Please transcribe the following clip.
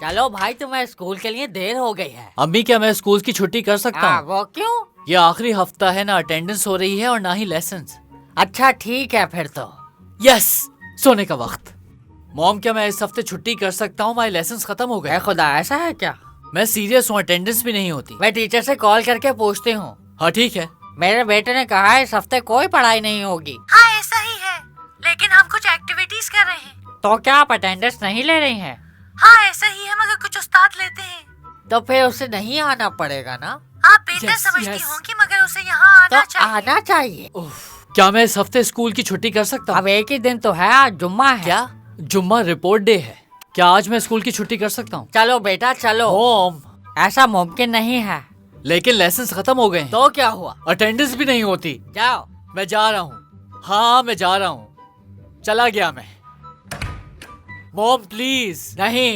चलो भाई, तुम्हें स्कूल के लिए देर हो गई है। अम्मी क्या मैं स्कूल की छुट्टी कर सकता हूँ? वो क्यों? ये आखिरी हफ्ता है, ना अटेंडेंस हो रही है और ना ही लेसन्स। अच्छा ठीक है फिर तो। यस, सोने का वक्त। मॉम क्या मैं इस हफ्ते छुट्टी कर सकता हूँ? माई लेसन्स खत्म हो गए। खुदा, ऐसा है क्या? मैं सीरियस हूँ, अटेंडेंस भी नहीं होती। मैं टीचर से कॉल करके पूछती हूँ। हाँ ठीक है। मेरे बेटे ने कहा है इस हफ्ते कोई पढ़ाई नहीं होगी। हाँ ऐसा ही है, लेकिन हम कुछ एक्टिविटीज कर रहे हैं। तो क्या आप अटेंडेंस नहीं ले रही हैं? हाँ ऐसा ही है, मगर कुछ उस्ताद लेते हैं। तो फिर उसे नहीं आना पड़ेगा ना? आप बेहतर Yes, समझती yes. होंगी, मगर उसे यहाँ तो आना चाहिए। आना चाहिए। क्या मैं इस हफ्ते स्कूल की छुट्टी कर सकता हूँ? अब एक ही दिन तो है, आज जुम्मा है। क्या? जुम्मा रिपोर्ट डे है। क्या आज मैं स्कूल की छुट्टी कर सकता हूँ? चलो बेटा चलो। मॉम, ऐसा मुमकिन नहीं है। लेकिन लेसन्स खत्म हो गए हैं। तो क्या हुआ? अटेंडेंस भी नहीं होती। जाओ। मैं जा रहा हूँ। हाँ मैं जा रहा हूँ। चला गया मैं। Mom please. नहीं।